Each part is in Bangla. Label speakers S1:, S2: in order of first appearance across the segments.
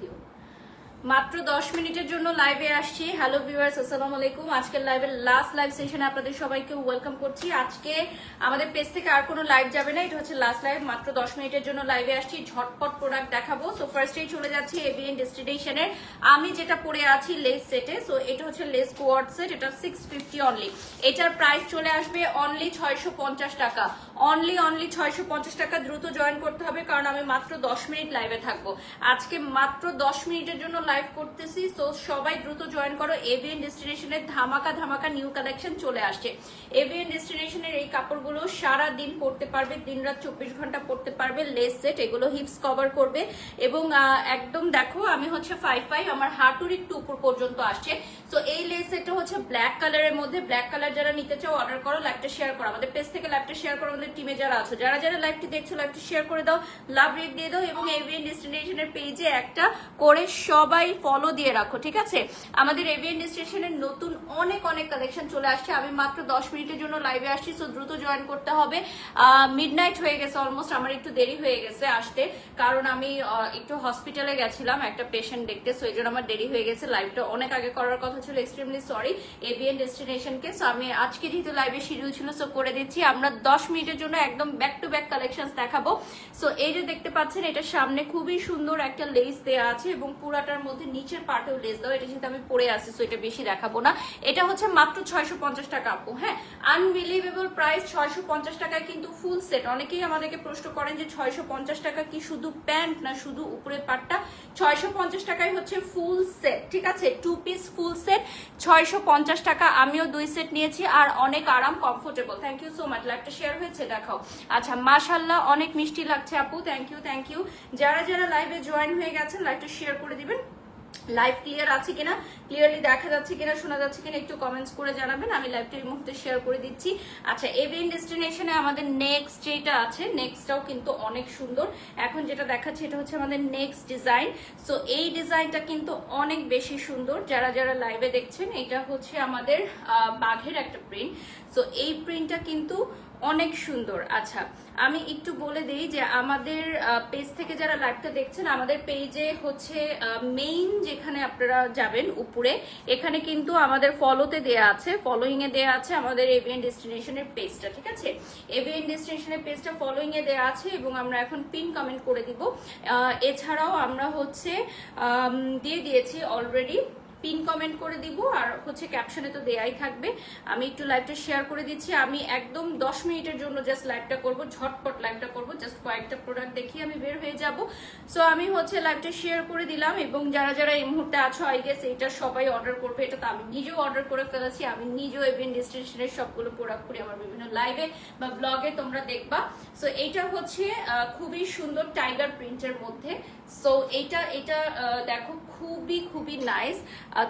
S1: ভিডিও। মাত্র 10 মিনিটের জন্য লাইভে আসছি। হ্যালো ভিউয়ার্স, আসসালামু আলাইকুম। আজকের লাইভের লাস্ট লাইভ সেশনে আপনাদের সবাইকে ওয়েলকাম করছি। আজকে আমাদের পেজ থেকে আর কোনো লাইভ যাবে না, এটা হচ্ছে লাস্ট লাইভ। মাত্র 10 মিনিটের জন্য লাইভে আসছি, ঝটপট প্রোডাক্ট দেখাবো। সো ফার্স্টেই চলে যাচ্ছি এভিএন ডেস্টিনেশনের। আমি যেটা পরে আছি লেস সেটে, সো এটা হচ্ছে লেস কোয়ার্ড সেট, এটা 650 অনলি। এটার প্রাইস চলে আসবে অনলি 650 টাকা। অনলি 650 টাকা। দ্রুত জয়েন করতে হবে কারণ আমি মাত্র 10 মিনিট লাইভে থাকবো। আজকে মাত্র 10 মিনিটের জন্য লাইভ করতেছি, তো সবাই দ্রুত জয়েন করো। এভিএন ডেস্টিনেশনের ধামাকা ধামাকা নিউ কালেকশন চলে আসছে। এভিএন ডেস্টিনেশনের এই কাপড়গুলো সারা দিন পরতে পারবে, দিনরাত 24 ঘন্টা পরতে পারবে। লেস সেট, এগুলো হিপস কভার করবে এবং একদম দেখো আমি হচ্ছে 5'5", আমার হাঁটুর একটু উপর পর্যন্ত আসছে। তো এই লেস সেটটা হচ্ছে ব্ল্যাক কালারের মধ্যে। ব্ল্যাক কালার যারা নিতে চাও অর্ডার করো, লাইভটা শেয়ার করো, আমাদের পেজ থেকে লাইভটা শেয়ার করো, আমাদের টিমে যারা আছো, যারা যারা লাইভটি দেখছো লাইভটি শেয়ার করে দাও, লাভ রেট দিয়ে দাও এবং এভিএন ডেস্টিনেশনের পেজে একটা করে সবাই ফলো দিয়ে রাখো, ঠিক আছে? আমাদের এভিএন ডেস্টিনেশনের নতুন অনেক অনেক কালেকশন চলে আসছে। আমি মাত্র 10 মিনিটের জন্য লাইভে আসছি, সো দ্রুত জয়েন করতে হবে। মিডনাইট হয়ে গেছে অলমোস্ট, আমার একটু দেরি হয়ে গেছে আসতে, কারণ আমি একটু হসপিটালে গেছিলাম একটা পেশেন্ট দেখতে, সো এই জন্য আমার দেরি হয়ে গেছে। লাইভটা অনেক আগে করার কথা ছিল, এক্সট্রিমলি সরি এভিএন ডেস্টিনেশনকে। সো আমি আজকে যেহেতু লাইভে শিডিউল ছিল, সো করে দিচ্ছি। আমরা 10 মিনিটের জন্য একদম ব্যাক টু ব্যাক কালেকশন দেখাবো। সো এই যে দেখতে পাচ্ছেন, এটা সামনে খুবই সুন্দর একটা লেস দেওয়া আছে এবং পুরাটার মধ্যে নিচের পার্টেও লেস দাও। এটা যেহেতু আমি পরে আসি, সো এটা বেশি দেখাবো না। এটা হচ্ছে মাত্র 650 টাকা আপু। হ্যাঁ, আনবিলিভেবল প্রাইস। 650 টাকায় কিন্তু ফুল সেট। অনেকেই আমাদেরকে প্রশ্ন করেন যে 650 টাকা কি শুধু প্যান্ট না শুধু উপরের পার্টটা? 650 টাকায় হচ্ছে ফুল সেট, ঠিক আছে? 2 পিস ফুল সেট 650 টাকা। আমিও 2 সেট নিয়েছি আর অনেক আরাম, comfortable. Thank you so much. লাইভটা শেয়ার হয়েছে, দেখাও। আচ্ছা, মাশাআল্লাহ অনেক মিষ্টি লাগছে আপু, থ্যাংক ইউ থ্যাংক ইউ। যারা যারা লাইভে জয়েন হয়ে গেছেন লাইভটা শেয়ার করে দিবেন। লাইভ ক্লিয়ার আছে কিনা, ক্লিয়ারলি দেখা যাচ্ছে কিনা, শোনা যাচ্ছে কিনা একটু কমেন্টস করে জানাবেন। আমি লাইভটা এই মুহূর্তে শেয়ার করে দিচ্ছি। আচ্ছা, এভিএন ডেস্টিনেশনে আমাদের নেক্সট যেটা আছে, নেক্সটটাও কিন্তু অনেক সুন্দর। এখন যেটা দেখাচ্ছে এটা হচ্ছে আমাদের নেক্সট ডিজাইন। সো এই ডিজাইনটা কিন্তু অনেক বেশি সুন্দর। যারা যারা লাইভে দেখছেন, এটা হচ্ছে আমাদের বাঘের একটা প্রিন্ট। সো এই প্রিন্টটা কিন্তু অনেক সুন্দর। আচ্ছা, আমি একটু বলে দিই যে আমাদের পেজ থেকে যারা লাইভটা দেখছেন, আমাদের পেজে হচ্ছে মেইন যেখানে আপনারা যাবেন উপরে, এখানে কিন্তু আমাদের ফলোতে দেয়া আছে, ফলোইং এ দেয়া আছে আমাদের এভিএন ডেস্টিনেশনের পেজটা, ঠিক আছে? এভিএন ডেস্টিনেশনের পেজটা ফলোইং এ দেয়া আছে এবং আমরা এখন পিন কমেন্ট করে দিব। এছাড়াও আমরা হচ্ছে দিয়ে দিয়েছি অলরেডি, পিন কমেন্ট করে দিব আর হচ্ছে ক্যাপশনে তো দেয়াই থাকবে। আমি একটু লাইভটা শেয়ার করে দিচ্ছি। আমি একদম 10 মিনিটের জন্য জাস্ট লাইভটা করব, ঝটপট লাইভটা করব, জাস্ট কয়েকটা প্রোডাক্ট দেখিয়ে আমি বের হয়ে যাব। সো আমি হচ্ছে লাইভটা শেয়ার করে দিলাম এবং যারা যারা এই মুহূর্তে আছো, আই গেস এটা সবাই অর্ডার করবে। এটা তো আমি নিজেও অর্ডার করে ফেলেছি, আমি নিজেও এভিএন ডেস্টিনেশনের সবগুলো প্রোডাক্ট করি আমার বিভিন্ন লাইভে বা ব্লগে, তোমরা দেখবা। সো এইটা হচ্ছে খুবই সুন্দর টাইগার প্রিন্টের মধ্যে। সো এটা দেখো খুবই খুবই নাইস।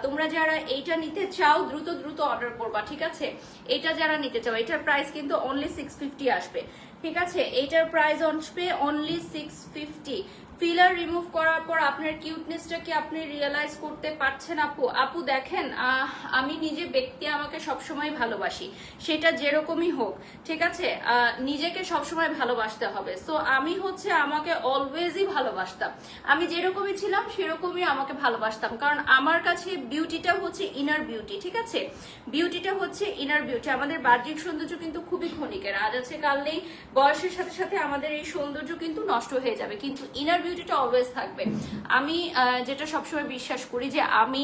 S1: তোমরা যারা এইটা নিতে চাও দ্রুত দ্রুত অর্ডার করবা, ঠিক আছে? এটা যারা নিতে চাও, এটার প্রাইস কিন্তু অনলি 650 আসবে, ঠিক আছে? এইটার প্রাইস আসবে অনলি 650। ফিলার রিমুভ করার পর আপনার কিউটনেসটা কি আপনি রিয়েলাইজ করতে পারছেন আপু? আপু দেখেন, আমি নিজে ব্যক্তি আমাকে সবসময় ভালোবাসি, সেটা যেরকমই হোক, ঠিক আছে? নিজেকে সবসময় ভালোবাসতে হবে। সো আমি হচ্ছে আমাকে অলওয়েজই ভালোবাসতাম, আমি যেরকমই ছিলাম সেরকমই আমাকে ভালোবাসতাম, কারণ আমার কাছে বিউটিটা হচ্ছে ইনার বিউটি, ঠিক আছে? বিউটিটা হচ্ছে ইনার বিউটি। আমাদের বাহ্যিক সৌন্দর্য কিন্তু খুবই ক্ষণিকের, আজ আছে কাল নেই। বয়সের সাথে সাথে আমাদের এই সৌন্দর্য কিন্তু নষ্ট হয়ে যাবে, কিন্তু ইনার বিউটিটা অলওয়েজ থাকবে। আমি যেটা সবসময় বিশ্বাস করি যে আমি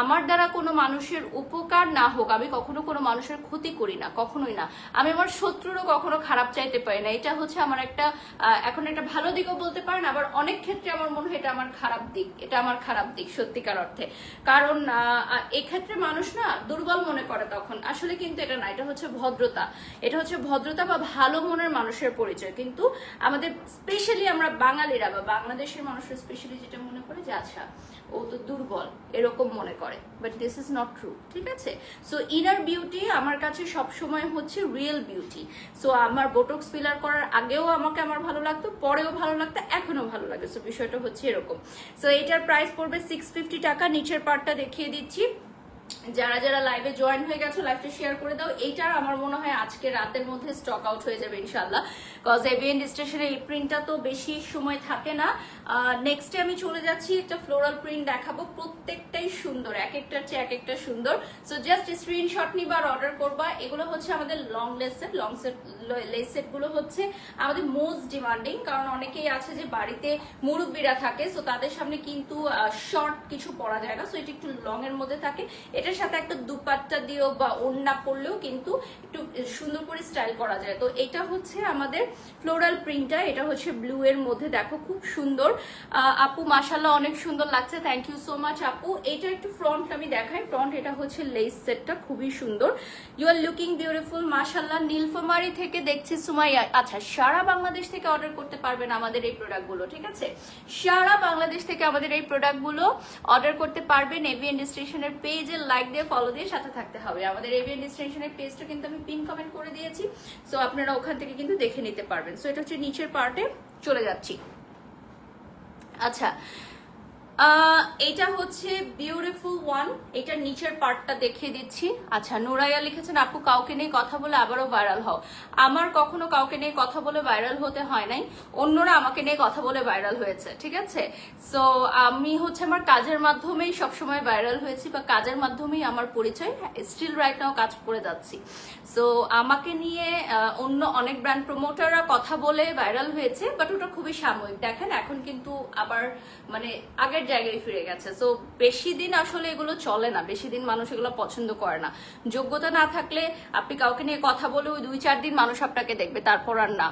S1: আমার দ্বারা কোনো মানুষের উপকার না হোক, আমি কখনো কোনো মানুষের ক্ষতি করি না, কখনোই না। আমি আমার শত্রুরও কখনো খারাপ চাইতে পারি না। এটা হচ্ছে আমার একটা এখন একটা ভালো দিকও বলতে পারেন, আবার অনেক ক্ষেত্রে আমার মনে হয় এটা আমার খারাপ দিক, এটা আমার খারাপ দিক সত্যিকার অর্থে। কারণ এক্ষেত্রে মানুষ না দুর্বল মনে করে তখন, আসলে কিন্তু এটা না, এটা হচ্ছে ভদ্রতা। এটা হচ্ছে ভদ্রতা বা ভালো মনের মানুষের পরিচয়। কিন্তু আমাদের স্পেশালি আমরা বাঙালিরা বা বাংলাদেশের মানুষরা স্পেশালি যেটা মনে করে যে আচ্ছা ও তো দুর্বল, এরকম মনে করে, but this is not true, ঠিক আছে? সো ইনার বিউটি আমার কাছে সবসময় হচ্ছে রিয়েল বিউটি। সো আমার বোটক্স ফিলার করার আগেও আমাকে আমার ভালো লাগতো, পরেও ভালো লাগতো, এখনো ভালো লাগে। সো বিষয়টা হচ্ছে এরকম। সো এটার প্রাইস পড়বে 650 টাকা। নিচের পার্টটা দেখিয়ে দিচ্ছি, যারা যারা লাইভে জয়েন হয়ে গেছো লাইভটা শেয়ার করে দাও। এইটার আমার মনে হয় আজকে রাতের মধ্যে স্টক আউট হয়ে যাবে ইনশাল্লাহ, কজ এভিয়েন্ট স্টেশনের এই প্রিন্টটা তো বেশি সময় থাকে না। নেক্সটে আমি চলে যাচ্ছি একটা ফ্লোরাল প্রিন্ট দেখাবো, প্রত্যেকটাই সুন্দর, এক একটার চেয়ে এক একটা সুন্দর। সো জাস্ট স্ক্রিনশট নিবা আর অর্ডার করবা। এগুলো হচ্ছে আমাদের long less set, less set গুলো হচ্ছে আমাদের মোস্ট ডিমান্ডিং, কারণ অনেকেই আছে যে বাড়িতে মুরব্বীরা থাকে, সো তাদের সামনে কিন্তু শর্ট কিছু পরা যায় না, সো এটা একটু লং এর মধ্যে থাকে। এটার সাথে একটা দুপাট্টা দিয়েও বা ওড়না পরলেও কিন্তু একটু সুন্দর করে স্টাইল করা যায়। তো এটা হচ্ছে আমাদের ফ্লোরাল প্রিন্টটা, এটা হচ্ছে ব্লু এর মধ্যে, দেখো খুব সুন্দর। আপু মাশাআল্লাহ অনেক সুন্দর লাগছে, থ্যাংক ইউ সো মাচ আপু। এটা একটু ফ্রন্ট আমি দেখাই, ফ্রন্ট এটা হচ্ছে লেস সেটটা খুবই সুন্দর। ইউ আর লুকিং বিউটিফুল মাশাআল্লাহ। নীলফামারী থেকে দেখছি সুমাইয়া, আচ্ছা সারা বাংলাদেশ থেকে অর্ডার করতে পারবেন আমাদের এই প্রোডাক্টগুলো, ঠিক আছে? সারা বাংলাদেশ থেকে আমাদের এই প্রোডাক্টগুলো অর্ডার করতে পারবেন। এভিএন স্টেশনের পেজে লাইক দিয়ে ফলো দিয়ে সাথে থাকতে হবে। আমাদের এভিএন স্টেশনের পেজটা কিন্তু আমি পিন কমেন্ট করে দিয়েছি, সো আপনারা ওখান থেকে কিন্তু দেখে নিতে পারবেন। সো এটা হচ্ছে নিচের পার্টে চলে যাচ্ছি। আচ্ছা এটা হচ্ছে বিউটিফুল ওয়ান, এটা নিচের পার্টটা দেখিয়ে দিচ্ছি। আচ্ছা নুরাইয়া লিখেছেন আপু কাউকে নিয়ে কথা বলে আবারও ভাইরাল হও। আমার কখনো কাউকে নিয়ে কথা বলে ভাইরাল হতে হয় নাই, অন্যরা আমাকে নিয়ে কথা বলে ভাইরাল হয়েছে, ঠিক আছে? সো আমি হচ্ছে আমার কাজের মাধ্যমেই সবসময় ভাইরাল হয়েছি, বা কাজের মাধ্যমেই আমার পরিচয়, স্টিল রাইট নাও কাজ করে যাচ্ছি। সো আমাকে নিয়ে অন্য অনেক ব্র্যান্ড প্রমোটাররা কথা বলে ভাইরাল হয়েছে, বাট ওটা খুবই সাময়িক। দেখেন এখন কিন্তু আবার মানে আগের জায়গায় ফিরে গেছে। সো বেশি দিন আসলে এগুলো চলে না, বেশি দিন মানুষ এগুলো পছন্দ করে না। যোগ্যতা না থাকলে আপনি কাউকে নিয়ে কথা বলে ওই 2-4 দিন মানুষ আপনাকে দেখবে, তারপর আর না।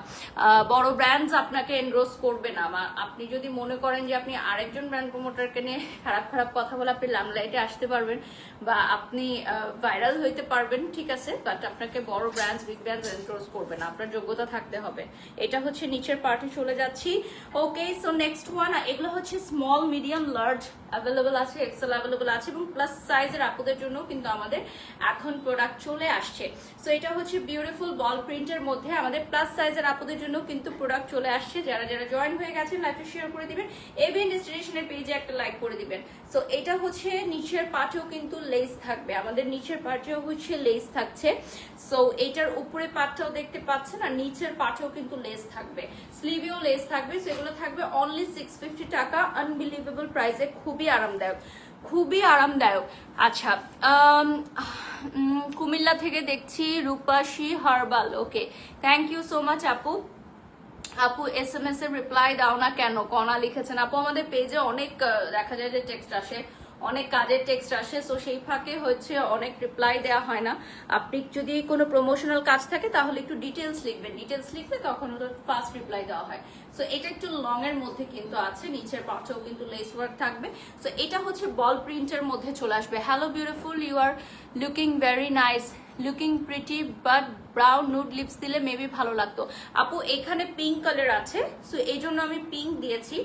S1: বড় ব্র্যান্ডস আপনাকে এনরোজ করবে না। আপনি যদি মনে করেন যে আপনি আরেকজন ব্র্যান্ড প্রমোটারকে নিয়ে খারাপ খারাপ কথা বলে আপনি লামলাইটে আসতে পারবেন বা আপনি ভাইরাল হইতে পারবেন, ঠিক আছে, বাট আপনাকে বড় ব্র্যান্ডস বিগ ব্র্যান্ডস এনরোজ করবে না, আপনার যোগ্যতা থাকতে হবে। এটা হচ্ছে নিচের পার্টে চলে যাচ্ছি। ওকে, সো নেক্সট ওয়ান, এগুলো হচ্ছে স্মল মিডিয়াম লার্জ অ্যাভেলেবল আছে, এক্সেল অ্যাভেলেবল আছে, এবং প্লাস সাইজের আপুদের জন্য কিন্তু আমাদের এখন প্রোডাক্ট চলে আসছে। সো এটা হচ্ছে বিউটিফুল বল প্রিন্টের মধ্যে আমাদের প্লাস সাইজের আপুদের জন্য কিন্তু প্রোডাক্ট চলে আসছে। যারা যারা জয়েন হয়ে গেছেন লাইভে শেয়ার করে দিবেন, এভিএন ডেস্টিনেশনের পেজে একটা লাইক করে দিবেন। সো এটা হচ্ছে নিচের পার্টেও কিন্তু লেস থাকবে, আমাদের নিচের পার্টেও হচ্ছে লেস থাকছে। সো এটার উপরে পার্টটাও দেখতে পাচ্ছেন, আর নিচের পার্টেও কিন্তু লেস থাকবে, স্লিভেও লেস থাকবে। সো এগুলো থাকবে অনলি 650 টাকা, আনবিলিভেবল প্রাইসে, খুবই আরামদায়ক, খুবই আরামদায়ক। আচ্ছা কুমিল্লা থেকে দেখছি Rupashi herbal, okay thank you so much আপু। আপু SMS এর রিপ্লাই দাও না কেন? কণা লিখেছেন আপু আমাদের পেজে অনেক দেখা যায় যে টেক্সট আসে, অনেক কাজের টেক্সট আসে, সো সেই ফাঁকে হচ্ছে অনেক রিপ্লাই দেওয়া হয় না। আপনি যদি কোনো প্রমোশনাল কাজ থাকে তাহলে একটু ডিটেলস লিখবেন, ডিটেলস লিখলে তখন ওটা ফার্স্ট রিপ্লাই দেওয়া হয়। সো এটা একটু লং এর মধ্যে কিন্তু আছে, নিচের পার্টেও কিন্তু লেস ওয়ার্ক থাকবে। সো এটা হচ্ছে বল প্রিন্টের মধ্যে চলে আসবে। Hello beautiful, you are looking very nice, looking pretty, but brown nude lips দিলে মেবি ভালো লাগতো। আপু এখানে পিঙ্ক কালার আছে, সো এই জন্য আমি পিঙ্ক দিয়েছি।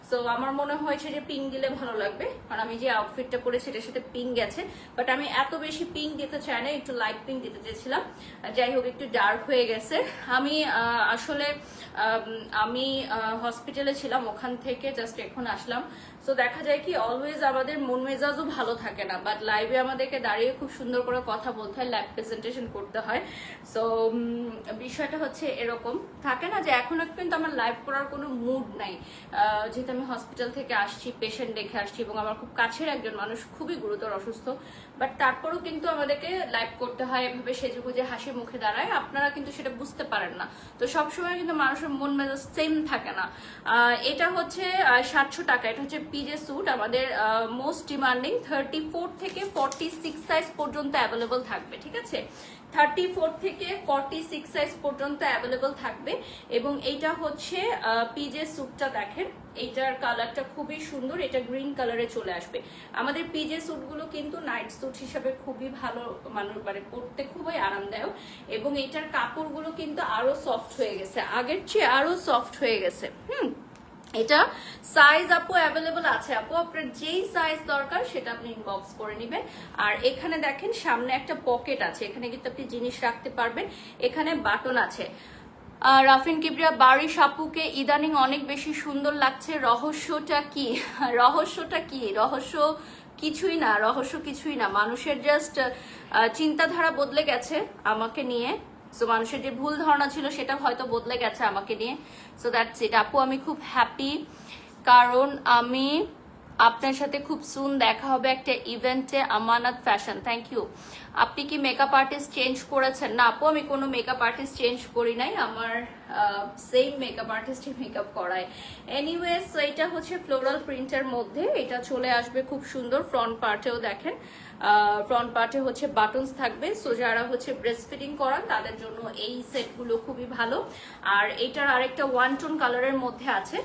S1: সো আমার মনে হয়েছে যে পিঙ্ক দিলে ভালো লাগবে, কারণ আমি যে আউটফিটটা পরেছি এটার সাথে পিঙ্ক গেছে, বাট আমি এত বেশি পিঙ্ক দিতে চাই না, একটু লাইট পিঙ্ক দিতে চেয়েছিলাম, যাই হোক একটু ডার্ক হয়ে গেছে। আমি আসলে আমি হসপিটালে ছিলাম, ওখান থেকে জাস্ট এখন আসলাম। সো দেখা যায় কি অলওয়েজ আমাদের মন মেজাজও ভালো থাকে না, বাট লাইভে আমাদেরকে দাঁড়িয়ে খুব সুন্দর করে কথা বলতে হয়, লাইভ প্রেজেন্টেশন করতে হয়। সো বিষয়টা হচ্ছে এরকম থাকে না যে এখন কিন্তু আমার লাইভ করার কোনো মুড নাই, যেহেতু আমি হসপিটাল থেকে আসছি, পেশেন্ট দেখে আসছি, এবং আমার খুব কাছের একজন মানুষ খুবই গুরুতর অসুস্থ, বাট তারপরেও কিন্তু আমাদেরকে লাইভ করতে হয় এভাবে সেজেগুজে হাসি মুখে দাঁড়ায়। আপনারা কিন্তু সেটা বুঝতে পারেন না, তো সবসময় কিন্তু মানুষের মন মেজাজ সেম থাকে না। এটা হচ্ছে 700 টাকা, এটা হচ্ছে পিজে স্যুট, আমাদের মোস্ট ডিমান্ডিং 34 থেকে 46 সাইজ পর্যন্ত অ্যাভেলেবল থাকবে, ঠিক আছে? 34 থেকে 46 সাইজ পর্যন্ত অ্যাভেলেবল থাকবে। এবং এইটা হচ্ছে পিজে স্যুটটা দেখেন, এইটার কালারটা খুবই সুন্দর, এটা গ্রিন কালারে চলে আসবে। আমাদের পিজে স্যুটগুলো কিন্তু নাইট স্যুট হিসাবে খুবই ভালো, মানুষ মানে পরতে খুবই আরামদায়ক, এবং এইটার কাপড়গুলো কিন্তু আরো সফট হয়ে গেছে, আগের চেয়ে আরো সফট হয়ে গেছে। এটা সাইজ আপু অ্যাভেলেবল আছে, আপু আপনার যেই সাইজ দরকার সেটা আপনি ইনবক্স করে নেবেন। আর এখানে দেখেন সামনে একটা পকেট আছে, এখানে কিন্তু আপনি জিনিস রাখতে পারবেন, এখানে বাটন আছে। রাফিন কিবরিয়া বারিশ আপুকে ইদানিং অনেক বেশি সুন্দর লাগছে, রহস্যটা কি? রহস্যটা কি? রহস্য কিছুই না, রহস্য কিছুই না, মানুষের জাস্ট চিন্তাধারা বদলে গেছে আমাকে নিয়ে। সো মানুষের যে ভুল ধারণা ছিল সেটা হয়তো বদলে গেছে আমাকে নিয়ে। সো দ্যাটস ইট আপু, আমি খুব হ্যাপি, কারণ আমি আপনার সাথে খুব সুন দেখা হবে একটা ইভেন্টে। আমানত ফ্যাশন, থ্যাংক ইউ। আপনি কি মেকআপ আর্টিস্ট চেঞ্জ করেছেন? না আপু, আমি কোনো মেকআপ আর্টিস্ট চেঞ্জ করি নাই, আমার সেম মেকআপ আর্টিস্টই মেকআপ করায়। এনিওয়েজ, এটা হচ্ছে ফ্লোরাল প্রিন্টের মধ্যে, এটা চলে আসবে খুব সুন্দর। ফ্রন্ট পার্টেও দেখেন, ফ্রন্ট পার্টে হচ্ছে বাটনস থাকবে। সো যারা হচ্ছে ব্রেস্ট ফিডিং করান তাদের জন্য এই সেটগুলো খুবই ভালো। আর এটার আরেকটা ওয়ান টোন কালারের মধ্যে আছে।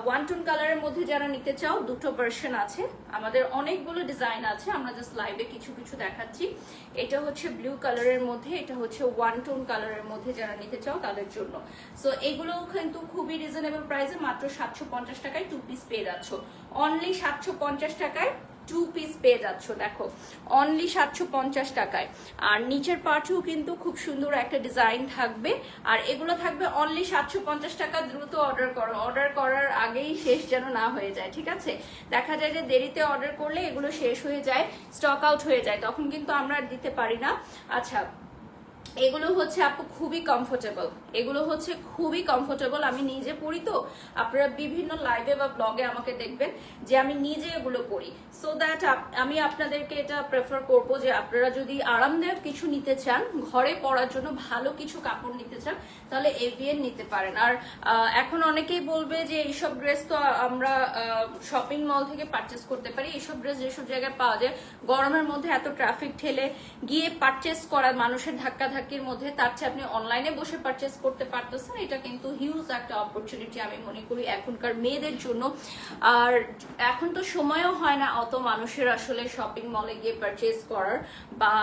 S1: ওয়ান টোন কালারের মধ্যে যারা নিতে চাও, দুটো ভার্সন আছে আমাদের, অনেকগুলো ডিজাইন আছে, আমরা জাস্ট লাইভে কিছু কিছু দেখাচ্ছি। এটা হচ্ছে ব্লু কালারের মধ্যে, এটা হচ্ছে ওয়ান টোন কালারের মধ্যে, যারা নিতে চাও তাদের জন্য। সো এগুলো কিন্তু খুবই রিজনেবল প্রাইসে, মাত্র 750 টাকায় 2 পিস পেয়ে যাচ্ছ। অনলি 750 টাকায় 2 পিস পেয়ে যাচ্ছ, দেখো অনলি 750 টাকায়। আর নিচের পার্টেও কিন্তু খুব সুন্দর একটা ডিজাইন থাকবে, আর এগুলো থাকবে অনলি 750 টাকা। দ্রুত অর্ডার করো, অর্ডার করার আগেই শেষ যেন না হয়ে যায়, ঠিক আছে? দেখা যায় যে দেরিতে অর্ডার করলে এগুলো শেষ হয়ে যায়, স্টক আউট হয়ে যায়, তখন কিন্তু আমরা আর দিতে পারি না। আচ্ছা, এগুলো হচ্ছে আপু খুবই কমফোর্টেবল, এগুলো হচ্ছে খুবই কমফোর্টেবল। আমি নিজে পরি, তো আপনারা বিভিন্ন লাইভে বা ব্লগে আমাকে দেখবেন যে আমি নিজে এগুলো পরি। সো দ্যাট আমি আপনাদেরকে এটা প্রেফার করব যে আপনারা যদি আরামদায়ক কিছু নিতে চান, ঘরে পরার জন্য ভালো কিছু কাপড় নিতে চান, তাহলে এভিএন নিতে পারেন। আর এখন অনেকেই বলবে যে এইসব ড্রেস তো আমরা শপিং মল থেকে পারচেস করতে পারি। এইসব ড্রেস যেসব জায়গায় পাওয়া যায়, গরমের মধ্যে এত ট্রাফিক ঠেলে গিয়ে পারচেস করা, মানুষের ধাক্কা ধাক্কির মধ্যে, তার চেয়ে আপনি অনলাইনে বসে পারচেস করতে পারতেছেন। এটা কিন্তু হিউজ একটা অপরচুনিটি আমি মনে করি এখনকার মেয়েদের জন্য। আর এখন তো সময়ও হয় না অত মানুষের আসলে শপিং মলে গিয়ে পারচেস করার, বা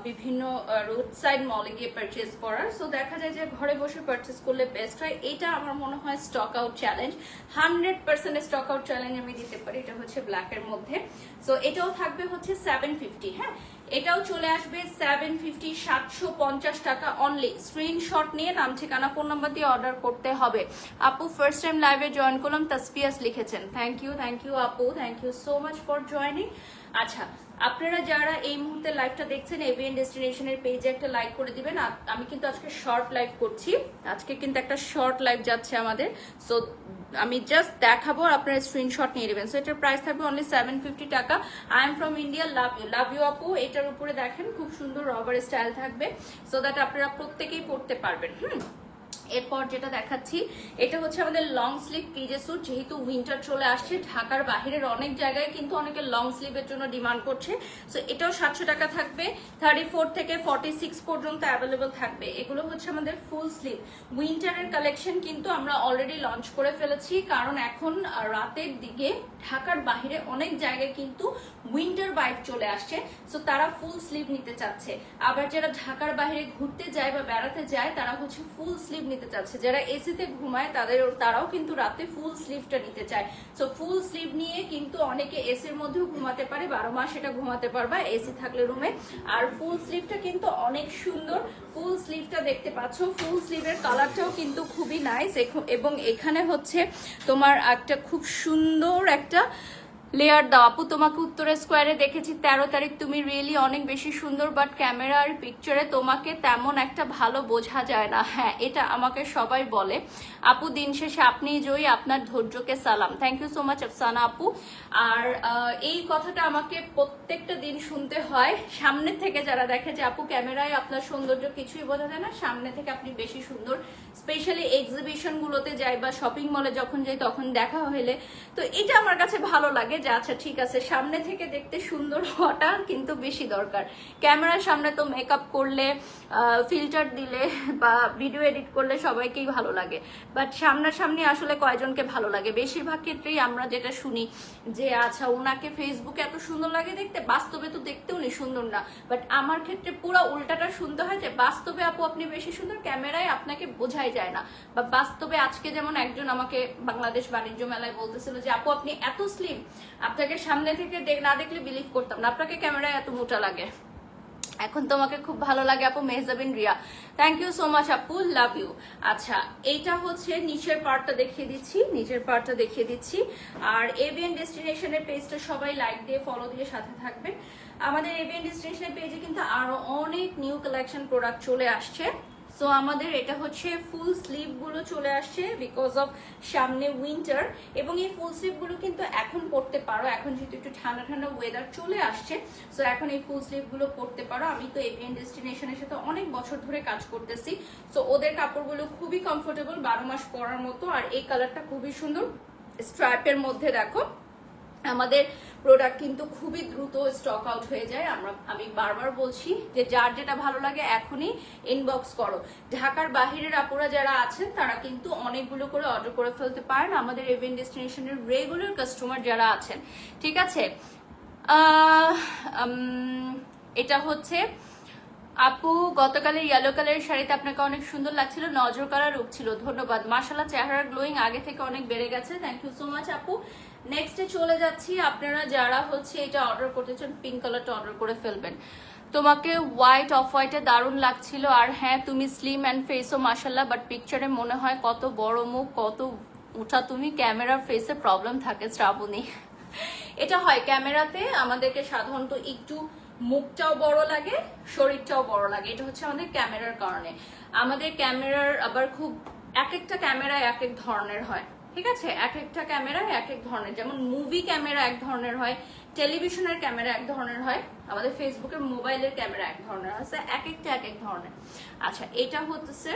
S1: বিভিন্ন রোড সাইড মলে গিয়ে পারচেস করার। সো দেখা যায় যে ঘরে বসে পারচেস করলে বেস্ট হয়। এটা আমার মনে হয় stock out challenge, 100% stock out challenge আমি দিতে পারি। এটা হচ্ছে ব্ল্যাকের মধ্যে। সো এটাও থাকবে হচ্ছে 750, হ্যাঁ এটাও চলে আসবে 750, 750 টাকা অনলি। স্ক্রিনশট নিয়ে নাম ঠিকানা ফোন নাম্বার দিয়ে অর্ডার করতে হবে। আপু ফার্স্ট টাইম লাইভে জয়েন করলাম, তাসফিয়াস লিখেছেন, থ্যাংক ইউ আপু, thank you so much for joining. আচ্ছা, আপনারা যারা এই মুহূর্তে লাইভটা দেখছেন, এভিএন ডেস্টিনেশনের পেজে একটা লাইক করে দিবেন। আমি কিন্তু আজকে শর্ট লাইভ করছি, আজকে কিন্তু একটা শর্ট লাইভ যাচ্ছে আমাদের। সো আমি জাস্ট দেখাবো, আপনারা স্ক্রিনশট নিয়ে নেবেন। সো এটার প্রাইস থাকবে অনলি 750 টাকা। I am from India, love you আপু। এটার উপরে দেখেন খুব সুন্দর রবার স্টাইল থাকবে, সো দ্যাট আপনারা প্রত্যেকেই পড়তে পারবেন। এরপর যেটা দেখাচ্ছি, এটা হচ্ছে আমাদের লং স্লিভ পিজে স্যুট। যেহেতু উইন্টার চলে আসছে, ঢাকার বাহিরের অনেক জায়গায় কিন্তু অনেকে লং স্লিভের জন্য ডিমান্ড করছে। সো এটাও 700 টাকা থাকবে, 34 থেকে 46 পর্যন্ত অ্যাভেলেবল থাকবে। এগুলো হচ্ছে আমাদের ফুল স্লিভ উইন্টারের কালেকশন, কিন্তু আমরা অলরেডি লঞ্চ করে ফেলেছি, কারণ এখন রাতের দিকে ঢাকার বাহিরে অনেক জায়গায় কিন্তু উইন্টার ভাইব চলে আসছে। সো তারা ফুল স্লিভ নিতে চাচ্ছে। আবার যারা ঢাকার বাহিরে ঘুরতে যায় বা বেড়াতে যায়, তারা হচ্ছে ফুল স্লিভ নিতে চাচ্ছে। যারা এসিতে ঘুমায় তারাও কিন্তু রাতে ফুল স্লিভটা নিতে চায়। সো ফুল স্লিভ নিয়ে কিন্তু অনেকে এসির মধ্যেও ঘুমাতে পারে, 12 মাস এটা ঘুমাতে পারবা এসি থাকলে রুমে। আর ফুল স্লিভটা কিন্তু অনেক সুন্দর, ফুল স্লিভটা দেখতে পাচ্ছ। ফুল স্লিভের কালারটাও কিন্তু খুবই নাইস, এবং এখানে হচ্ছে তোমার একটা খুব সুন্দর একটা লেয়ার দাও। আপু তোমাকে উত্তরা স্কোয়ারে দেখেছি 13 তারিখ, তুমি রিয়েলি অনেক বেশি সুন্দর, বাট ক্যামেরা আর পিকচারে তোমাকে তেমন একটা ভালো বোঝা যায় না। হ্যাঁ, এটা আমাকে সবাই বলে। আপু দিন শেষে আপনি জয়ী, আপনার ধৈর্যকে সালাম। Thank you so much Afsana আপু। আর এই কথাটা আমাকে প্রত্যেকটা দিন শুনতে হয় সামনে থেকে, যারা দেখে যে আপু ক্যামেরায় আপনার সৌন্দর্য কিছুই বোঝা যায় না, সামনে থেকে আপনি বেশি সুন্দর। স্পেশালি এক্সিবিশন গুলোতে যাই বা শপিং মলে যখন যাই, তখন দেখা হলে তো এটা আমার কাছে ভালো লাগে যে আচ্ছা ঠিক আছে, সামনে থেকে দেখতে সুন্দর হওয়াটা কিন্তু বেশি দরকার। ক্যামেরার সামনে তো মেকআপ করলে, ফিল্টার দিলে বা ভিডিও এডিট করলে সবাইকেই ভালো লাগে, বাট সামনাসামনি আসলে কয়জনকে ভালো লাগে? বেশিরভাগ ক্ষেত্রেই আমরা যেটা শুনি যে আচ্ছা ওনাকে ফেসবুকে এত সুন্দর লাগে দেখতে, বাস্তবে তো দেখতে উনি সুন্দর না। বাট আমার ক্ষেত্রে পুরো উল্টাটা শুনতে হয় যে বাস্তবে আপু আপনি বেশি সুন্দর, ক্যামেরায় আপনাকে বোঝাই যায় না। বা বাস্তবে আজকে যেমন একজন আমাকে বাংলাদেশ বাণিজ্য মেলায় বলতেছিল যে আপু আপনি এত স্লিম, আপনাকে সামনে থেকে না দেখলে বিলিভ করতাম না, আপনাকে ক্যামেরায় এত মোটা লাগে। এখন তোমাকে খুব ভালো লাগে আপু, Mehjabin Riya, thank you so much আপু, লাভ ইউ। আচ্ছা, এইটা হচ্ছে নিচের পার্টটা দেখিয়ে দিচ্ছি, নিচের পার্টটা দেখিয়ে দিচ্ছি। আর এভিএন ডেস্টিনেশনের পেজটা সবাই লাইক দিয়ে ফলো দিয়ে সাথে থাকবেন। আমাদের এভিএন ডেস্টিনেশনের পেজে কিন্তু আরো অনেক নিউ কালেকশন প্রোডাক্ট চলে আসছে। সো আমাদের এটা হচ্ছে ফুল স্লিভ গুলো চলে আসছে বিকজ অফ সামনে উইন্টার, এবং এই ফুল স্লিভ গুলো কিন্তু এখন পরতে পারো, এখন যেহেতু একটু ঠান্ডা ঠান্ডা ওয়েদার চলে আসছে, সো এখন এই ফুল স্লিভ গুলো পরতে পারো। আমি তো এভিএন ডেস্টিনেশনের সাথে অনেক বছর ধরে কাজ করতেছি, সো ওদের কাপড়গুলো খুবই কমফোর্টেবল, 12 মাস পরার মতো। আর এই কালারটা খুবই সুন্দর, স্ট্রাইপের মধ্যে দেখো। আমাদের প্রোডাক্ট কিন্তু খুবই দ্রুত স্টক আউট হয়ে যায়। আমি বারবার বলছি যে যার যেটা ভালো লাগে এখনই ইনবক্স করো। ঢাকার বাহিরের আপুরা যারা আছেন তারা কিন্তু অনেকগুলো করে অর্ডার করে ফেলতে পারেন, আমাদের এভিএন ডেস্টিনেশনের রেগুলার কাস্টমার যারা আছেন, ঠিক আছে। এটা হচ্ছে আপু, গতকালের ইয়েলো কালারের শাড়িতে আপনাকে অনেক সুন্দর লাগছিল, নজর কালার রূপ ছিল, ধন্যবাদ। মাশাআল্লাহ, চেহারার গ্লোয়িং আগে থেকে অনেক বেড়ে গেছে, থ্যাংক ইউ সো মাচ আপু। নেক্সটে চলে যাচ্ছি, আপনারা যারা হচ্ছে এটা অর্ডার করতে চান পিঙ্ক কালারটা অর্ডার করে ফেলবেন। তোমাকে হোয়াইট অফ হোয়াইটে দারুণ লাগছিল। আর হ্যাঁ, তুমি স্লিম অ্যান্ড ফেসও মাশাআল্লাহ, বাট পিকচারে মনে হয় কত বড় মুখ, কত উঠা তুমি, ক্যামেরার ফেসে প্রবলেম থাকে শ্রাবণী। এটা হয় ক্যামেরাতে আমাদেরকে সাধারণত একটু মুখটাও বড় লাগে, শরীরটাও বড় লাগে, এটা হচ্ছে আমাদের ক্যামেরার কারণে। আমাদের ক্যামেরার আবার খুব এক একটা ক্যামেরা এক এক ধরনের হয়, ঠিক আছে, এক একটা ক্যামেরা এক এক ধরনের। যেমন মুভি ক্যামেরা এক ধরনের হয়, টেলিভিশনের ক্যামেরা এক ধরনের হয়, আমাদের ফেসবুকের মোবাইলের ক্যামেরা এক ধরনের হয়, এক একটা এক এক ধরনের। আচ্ছা, এটা হচ্ছে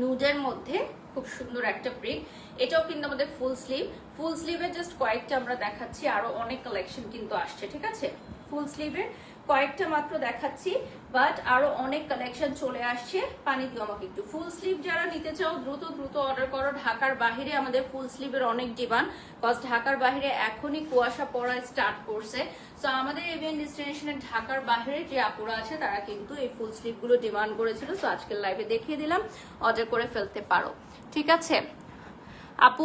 S1: নুডের মধ্যে খুব সুন্দর একটা প্রিন্ট, এটাও কিন্তু আমাদের ফুল স্লিভ। ফুল স্লিভের জাস্ট কয়েকটা আমরা দেখাচ্ছি, আরো অনেক কালেকশন কিন্তু আসছে, ঠিক আছে। ফুল স্লিভের কয়েকটা মাত্র দেখাচ্ছি, বাট আরো অনেক কালেকশন চলে আসছে। পানি দিও আমাকে একটু। ফুল স্লিভ যারা নিতে চাও দ্রুত দ্রুত অর্ডার করো। ঢাকার বাহিরে আমাদের ফুল স্লিভের অনেক ডিমান্ড, কজ ঢাকার বাহিরে এখনই কুয়াশা পড়া স্টার্ট করছে। সো আমাদের এভিএন ডেস্টিনেশনে ঢাকার বাহিরে যে আপুরা আছে তারা কিন্তু এই ফুল স্লিভ গুলো ডিমান্ড করেছিল, সো আজকের লাইভে দেখিয়ে দিলাম, অর্ডার করে ফেলতে পারো, ঠিক আছে। আপু,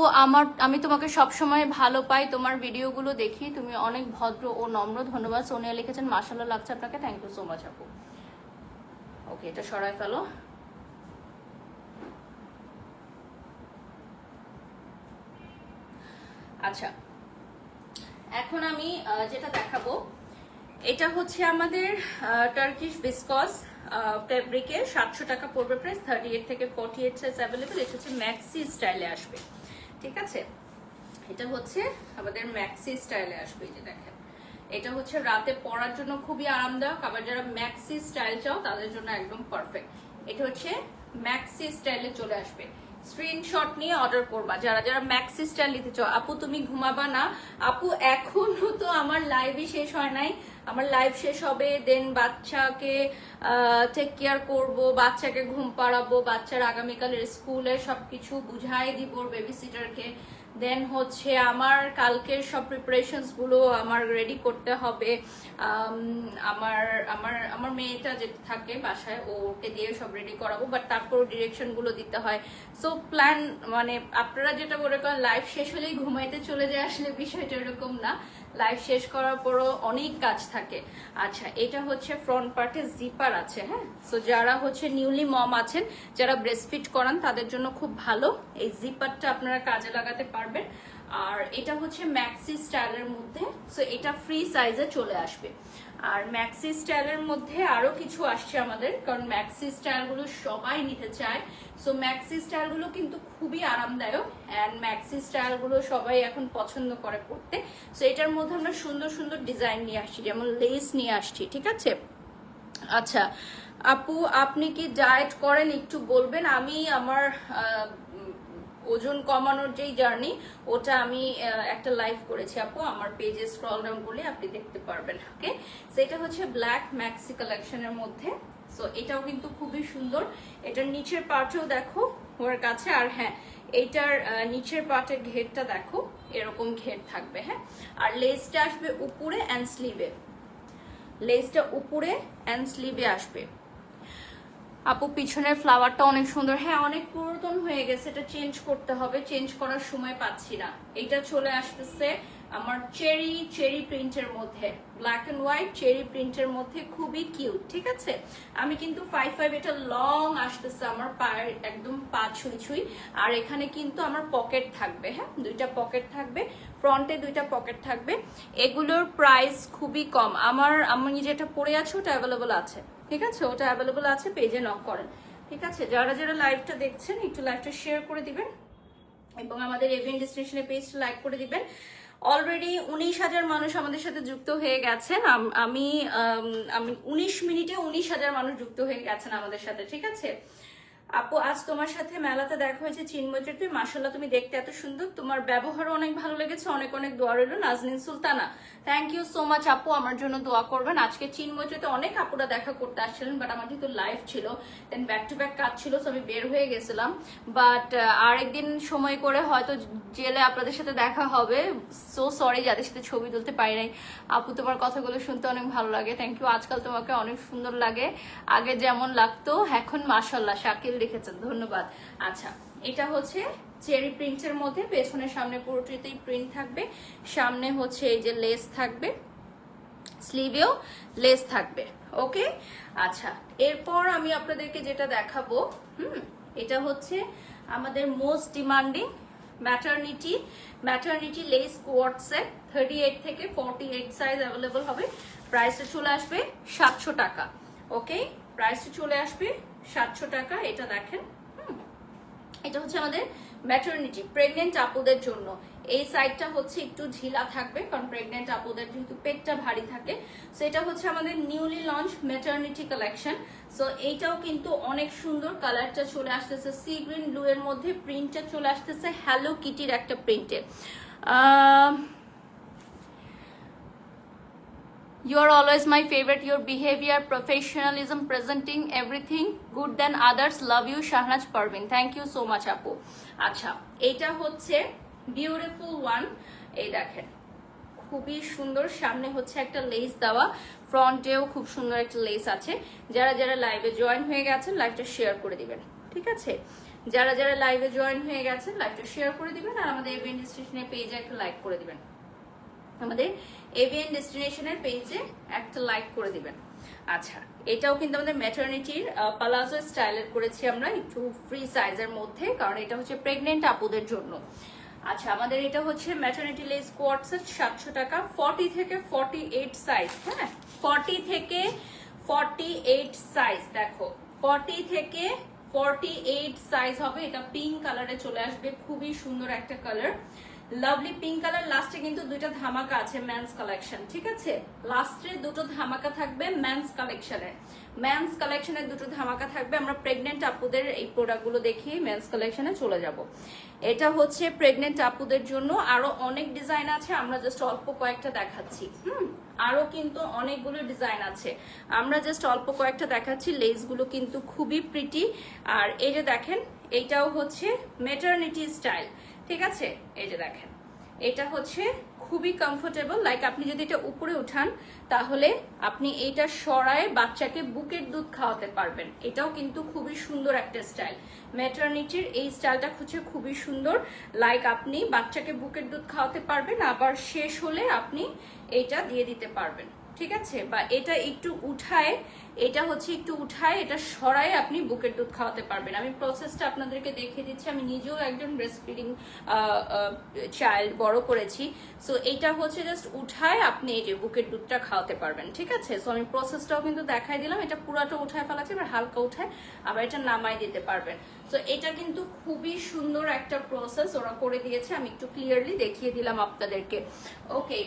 S1: আমি তোমাকে সবসময় ভালো পাই, তোমার ভিডিওগুলো দেখি, তুমি অনেক ভদ্র ও নম্র, ধন্যবাদ। সোনিয়া লিখেছেন মাশাআল্লাহ লাগছে আপনাকে, থ্যাংক ইউ সো মাচ আপু। ওকে, এটা সরাই ফেলো। আচ্ছা, এখন আমি যেটা দেখাবো এটা হচ্ছে আমাদের টার্কিশ ভিসকস ফেব্রিকে, 700 টাকা পড়বে প্রাইস, 38 থেকে 48 সাইজ অ্যাভেলেবেল। এটা হচ্ছে ম্যাক্সি স্টাইলে আসবে, ঠিক আছে। এটা হচ্ছে আমাদের ম্যাক্সি স্টাইলে আসবে, এই যে দেখেন, এটা হচ্ছে রাতে পরার জন্য খুবই আরামদায়ক, আবার যারা ম্যাক্সি স্টাইল চাও তাদের জন্য একদম পারফেক্ট। এটা হচ্ছে ম্যাক্সি স্টাইলে চলে আসবে, স্ক্রিনশট নিয়ে অর্ডার করবা যারা যারা ম্যাক্সি স্টাইল নিতে চাও। আপু তুমি ঘুমাবা না? আপু এখনো তো আমার লাইভই শেষ হয় নাই, আমার লাইভ শেষ হবে, দেন বাচ্চাকে টেক কেয়ার করব, বাচ্চাকে ঘুম পাড়াবো, বাচ্চার আগামীকালের স্কুলের সবকিছু বুঝাই দিব বেবি সিটারকে, দেন হচ্ছে আমার কালকের সব প্রিপারেশনস গুলো আমার রেডি করতে হবে। আমার আমার আমার মেয়েটা যেটা থাকে বাসায় ওকে দিয়ে সব রেডি করাবো, বাট তারপরও ডিরেকশন গুলো দিতে হয়। সো প্ল্যান, মানে আপনারা যেটা মনে করেন লাইভ শেষ হলেই ঘুমাইতে চলে যায়, আসলে বিষয়টা এরকম না, লাইভ শেষ করার পরও অনেক কাজ থাকে। আচ্ছা, এটা হচ্ছে ফ্রন্ট পার্টে জিপার আছে, হ্যাঁ। সো যারা হচ্ছে নিউলি মম আছেন, যারা ব্রেস্টফিড করান তাদের জন্য খুব ভালো, এই জিপারটা আপনারা কাজে লাগাতে পারবেন। আর এটা হচ্ছে ম্যাক্সি স্টাইলের মধ্যে, সো এটা ফ্রি সাইজে চলে আসবে। আর ম্যাক্সি স্টাইলের মধ্যে আরো কিছু আসছে আমাদের, কারণ ম্যাক্সি স্টাইলগুলো সবাই নিতে চায়। সো ম্যাক্সি স্টাইলগুলো কিন্তু খুবই আরামদায়ক, অ্যান্ড ম্যাক্সি স্টাইলগুলো সবাই এখন পছন্দ করে পড়তে। সো এটার মধ্যে আমরা সুন্দর সুন্দর ডিজাইন নিয়ে আসছি, যেমন লেস নিয়ে আসছি, ঠিক আছে। আচ্ছা আপু, আপনি কি ডায়েট করেন একটু বলবেন? আমি আমার ওজন কমানোর যেই জার্নি ওটা আমি একটা লাইভ করেছি আপু, আমার পেজে স্ক্রল ডাউন করলে আপনি দেখতে পারবেন। ওকে, সেটা হচ্ছে ব্ল্যাক ম্যাক্সি কালেকশনের মধ্যে। সো এটাও কিন্তু খুবই সুন্দর, এটার নিচের পার্টেও দেখো ওর কাছে। আর হ্যাঁ, এইটার নিচের পার্টের ঘেরটা দেখো, এরকম ঘের থাকবে, হ্যাঁ। আর লেসটা আসবে উপরে অ্যান্ড স্লিভে, লেসটা উপরে অ্যান্ড স্লিভে আসবে। আপু পিছনের ফ্লাওয়ারটা অনেক সুন্দর, হ্যাঁ অনেক পুরাতন হয়ে গেছে, এটা চেঞ্জ করতে হবে, চেঞ্জ করার সময় পাচ্ছি না। এটা চলে আসতেছে আমার চেরি প্রিন্টের মধ্যে, ব্ল্যাক এন্ড হোয়াইট চেরি প্রিন্টের মধ্যে, খুবই কিউট। ঠিক আছে, আমি কিন্তু 5 এটা লং আসতেছে আমার পায়ের একদম পা ছুঁই। আর এখানে কিন্তু আমার পকেট থাকবে, হ্যাঁ 2টা পকেট থাকবে, ফ্রন্টে 2টা পকেট থাকবে। এগুলোর প্রাইস খুবই কম। আমি যেটা পরে আছি ওটা অ্যাভেলেবল আছে, ঠিক আছে, ওটা অ্যাভেলেবল আছে, পেজে নক করেন। ঠিক আছে, যারা যারা লাইভটা দেখছেন একটু লাইভটা শেয়ার করে দিবেন এবং আমাদের এভিএন ডেস্টিনেশনের পেজটা লাইক করে দিবেন। অলরেডি 19,000 মানুষ আমাদের সাথে যুক্ত হয়ে গেছেন। আমি 19 মিনিটে 19,000 মানুষ যুক্ত হয়ে গেছেন আমাদের সাথে। ঠিক আছে আপু, আজ তোমার সাথে মেলাতে দেখা হয়েছে চিন্ময়ীর, তুই মাশাআল্লাহ তুমি দেখতে এত সুন্দর, তোমার ব্যবহারও অনেক ভালো লেগেছে, অনেক অনেক দোয়া রইল। Nazneen Sultana, thank you so much আপু, আমার জন্য দোয়া করবেন। আজকে চিন্ময়ীতে অনেক আপুরা দেখা করতে আসছিলেন, বাট আমার যেহেতু লাইভ ছিল, দেন ব্যাক টু ব্যাক কাজ ছিল, সো আমি বের হয়ে গেছিলাম। বাট আরেকদিন সময় করে হয়তো জেলে আপনাদের সাথে দেখা হবে। সো সরি যাদের সাথে ছবি তুলতে পারি নাই। আপু তোমার কথাগুলো শুনতে অনেক ভালো লাগে, থ্যাংক ইউ। আজকাল তোমাকে অনেক সুন্দর লাগে, আগে যেমন লাগতো এখন মাশাআল্লাহ, শাকিল লিখেছেন, ধন্যবাদ। আচ্ছা, এটা হচ্ছে চেরি প্রিন্টের মধ্যে, পেছনের সামনে পুরোটিতেই প্রিন্ট থাকবে, সামনে হচ্ছে এই যে লেস থাকবে, স্লিভেও লেস থাকবে। ওকে, আচ্ছা এরপর আমি আপনাদেরকে যেটা দেখাবো, এটা হচ্ছে আমাদের most demanding maternity lace coord set, 38 থেকে 48 সাইজ অ্যাভেলেবল হবে। প্রাইসটা চলে আসবে 700 টাকা। ওকে, প্রাইসটা চলে আসবে 700 টাকা। এটা দেখেন, এটা হচ্ছে আমাদের ম্যাটারনিটি প্রেগনেন্ট আপুদের জন্য। এই সাইডটা হচ্ছে একটু ঢিলা থাকবে, কারণ প্রেগনেন্ট আপুদের যেহেতু পেটটা ভারী থাকে। সো এটা হচ্ছে আমাদের newly launch maternity collection. So এইটাও কিন্তু অনেক সুন্দর, কালারটা চলে আসতেছে সি গ্রিন ব্লু এর মধ্যে, প্রিন্টটা চলে আসতেছে হ্যালো কিটির একটা প্রিন্টে। You are always my favorite. Your behavior, professionalism, presenting everything good than others. Love you, Shahnaz Parvin. Thank you so much, আপু। আচ্ছা, এটা হচ্ছে বিউটিফুল ওয়ান। এই দেখেন, খুবই সুন্দর, সামনে হচ্ছে একটা লেস দেওয়া, ফ্রন্টেও খুব সুন্দর একটা লেস আছে। যারা যারা লাইভে জয়েন হয়ে গেছেন লাইভটা শেয়ার করে দিবেন। ঠিক আছে, যারা যারা লাইভে জয়েন হয়ে গেছেন লাইভটা শেয়ার করে দিবেন, আর আমাদের এভিএন ডেস্টিনেশনের পেজে একটা লাইক করে দিবেন। আমাদের এভিএন ডেস্টিনেশনের পেজে একটা লাইক করে দিবেন। আচ্ছা, এটাও কিন্তু আমাদের ম্যাটারনিটির পালাজো স্টাইলের করেছি আমরা, একটু ফ্রি সাইজের মধ্যে, কারণ এটা হচ্ছে প্রেগনেন্ট আপুদের জন্য। আচ্ছা, আমাদের এটা হচ্ছে ম্যাটারনিটি লেস কোয়ার্ড সেট, 700 টাকা, 40 থেকে 48 সাইজ। হ্যাঁ, 40 থেকে 48 সাইজ, দেখো 40 থেকে 48 সাইজ হবে। এটা পিঙ্ক কালারে চলে আসবে, খুবই সুন্দর একটা কালার, লাভলি পিঙ্ক কালার। লাস্টে কিন্তু 2টা ধামাকা আছে মেন্স কালেকশন। ঠিক আছে, লাস্টে 2টো ধামাকা থাকবে মেন্স কালেকশনের, 2টো ধামাকা থাকবে। আমরা প্রেগনেন্ট আপুদের এই প্রোডাক্টগুলো দেখিয়ে মেন্স কালেকশনে চলে যাব। এটা হচ্ছে প্রেগনেন্ট আপুদের জন্য, আরো অনেক ডিজাইন আছে, আমরা জাস্ট অল্প কয়েকটা দেখাচ্ছি। আরো কিন্তু অনেকগুলো ডিজাইন আছে, আমরা জাস্ট অল্প কয়েকটা দেখাচ্ছি। লেসগুলো কিন্তু খুবই প্রিটি। আর এই যে দেখেন, এইটাও হচ্ছে ম্যাটারনিটি স্টাইল। ঠিক আছে, এই যে দেখেন, এটা হচ্ছে খুবই কমফোর্টেবল। লাইক আপনি যদি এটা উপরে উঠান তাহলে আপনি এইটা সরায় বাচ্চাকে বুকের দুধ খাওয়াতে পারবেন। এটাও কিন্তু খুবই সুন্দর একটা স্টাইল, ম্যাটারনিটির এই স্টাইলটা হচ্ছে খুবই সুন্দর। লাইক আপনি বাচ্চাকে বুকের দুধ খাওয়াতে পারবেন, আবার শেষ হলে আপনি এইটা দিয়ে দিতে পারবেন। ঠিক আছে, বা এটা একটু উঠায়, এটা হচ্ছে একটু উঠায়, এটা সরায় আপনি বুকের দুধ খাওয়াতে পারবেন। আমি প্রসেসটা আপনাদেরকে দেখিয়ে দিচ্ছি, আমি নিজেও একজন ব্রেস্ট ফিডিং চাইল্ড বড় করেছি। সো এইটা হচ্ছে জাস্ট উঠায় আপনি এই যে বুকের দুধটা খাওয়াতে পারবেন। ঠিক আছে, সো আমি প্রসেসটাও কিন্তু দেখাই দিলাম। এটা পুরাটা উঠায় ফেলাচ্ছি, এবার হালকা উঠায় আবার এটা নামাই দিতে পারবেন। সো এটা কিন্তু খুবই সুন্দর একটা প্রসেস ওরা করে দিয়েছে, আমি একটু ক্লিয়ারলি দেখিয়ে দিলাম আপনাদেরকে। ওকে,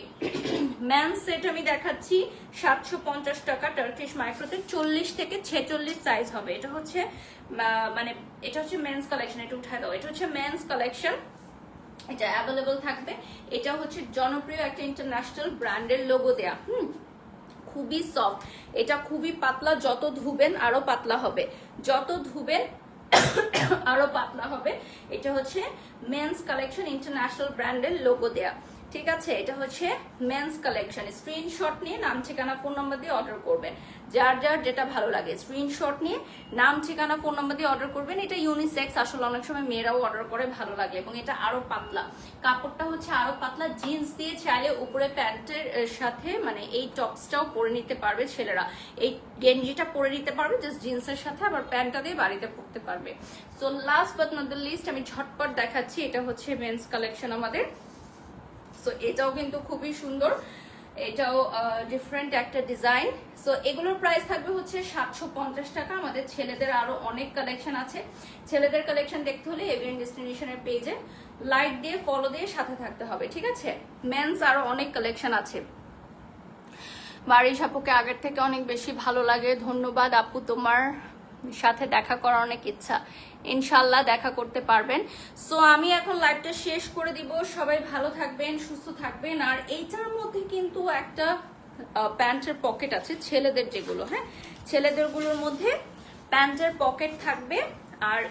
S1: ম্যান সেট আমি দেখাচ্ছি 750 টাকা, টার্কিশ মাইক্রোতে, 40 থেকে 46 সাইজ হবে। এটা হচ্ছে মানে এটা হচ্ছে মেন্স কালেকশন, এটা উঠায় দাও, এটা হচ্ছে মেন্স কালেকশন, এটা অ্যাভেলেবল থাকবে। এটা হচ্ছে জনপ্রিয় একটা ইন্টারন্যাশনাল ব্র্যান্ডের লোগো দেয়া। খুবই সফট, এটা খুবই পাতলা, যত ধুবেন আরো পাতলা হবে, যত ধুবেন আরো পাতলা হবে। এটা হচ্ছে মেন্স কালেকশন, ইন্টারন্যাশনাল ব্র্যান্ডের লোগো দেয়া। ঠিক আছে, এটা হচ্ছে মেন্স কালেকশন। স্ক্রিনশট নিয়ে নাম ঠিকানা ফোন নাম্বার দিয়ে অর্ডার করবেন, যার যার যেটা ভালো লাগে স্ক্রিনশট নিয়ে নাম ঠিকানা ফোন নাম্বার দিয়ে অর্ডার করবেন। এটা ইউনিসেক্স, আসলে অনেক সময় মেয়েরাও অর্ডার করে, ভালো লাগে। এবং এটা আরো পাতলা, কাপড়টা হচ্ছে আরো পাতলা, জিন্স দিয়ে চাইলে উপরে প্যান্টের সাথে মানে এই টপসটাও পরে নিতে পারবে ছেলেরা, এই গেঞ্জিটা পরে নিতে পারবে জাস্ট জিন্সের সাথে, আবার প্যান্টটা দিয়ে বাড়িতে পরতে পারবে। So last but not the least আমি ঝটপট দেখাচ্ছি, এটা হচ্ছে মেন্স কালেকশন আমাদের। সো এটাও কিন্তু খুবই সুন্দর, এটাও ডিফারেন্ট একটা ডিজাইন। সো এগুলোর প্রাইস থাকবে হচ্ছে 750 টাকা। আমাদের ছেলেদের আরো অনেক কালেকশন আছে, ছেলেদের কালেকশন দেখতে হলে এভিএন ডেস্টিনেশনের পেজে লাইক দিয়ে ফলো দিয়ে সাথে থাকতে হবে, ঠিক আছে। মেন্স আরো অনেক কালেকশন আছে। বারিশ আপুকে আগের থেকে অনেক বেশি ভালো লাগে, ধন্যবাদ আপু, তোমার সাথে দেখা করার অনেক ইচ্ছা, ইনশাল্লাহ দেখা করতে পারবেন। সো আমি এখন লাইভটা শেষ করে দিব, সবাই ভালো থাকবেন, সুস্থ থাকবেন। আর এইটার মধ্যে কিন্তু একটা প্যান্টের পকেট আছে ছেলেদের, যেগুলো হ্যাঁ ছেলেদের গুলোর মধ্যে প্যান্টের পকেট থাকবে। আর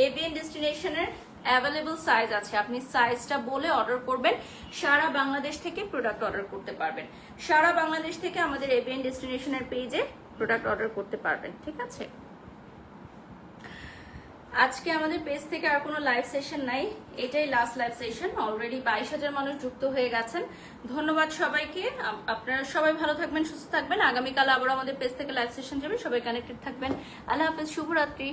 S1: এভিএন ডেস্টিনেশনের অ্যাভেলেবল সাইজ আছে, আপনি সাইজটা বলে অর্ডার করবেন, সারা বাংলাদেশ থেকে প্রোডাক্ট অর্ডার করতে পারবেন, সারা বাংলাদেশ থেকে আমাদের এভিএন ডেস্টিনেশনের পেজে প্রোডাক্ট অর্ডার করতে পারবেন, ঠিক আছে। আজকে আমাদের পেজ থেকে আর কোনো লাইভ সেশন নাই, এটাই লাস্ট লাইভ সেশন। অলরেডি 22,000 মানুষ যুক্ত হয়ে গেছেন, ধন্যবাদ সবাইকে। আপনারা সবাই ভালো থাকবেন, সুস্থ থাকবেন। আগামীকাল আবার আমাদের পেজ থেকে লাইভ সেশন যাবে, সবাই কানেক্টেড থাকবেন। আল্লাহ হাফেজ, শুভরাত্রি।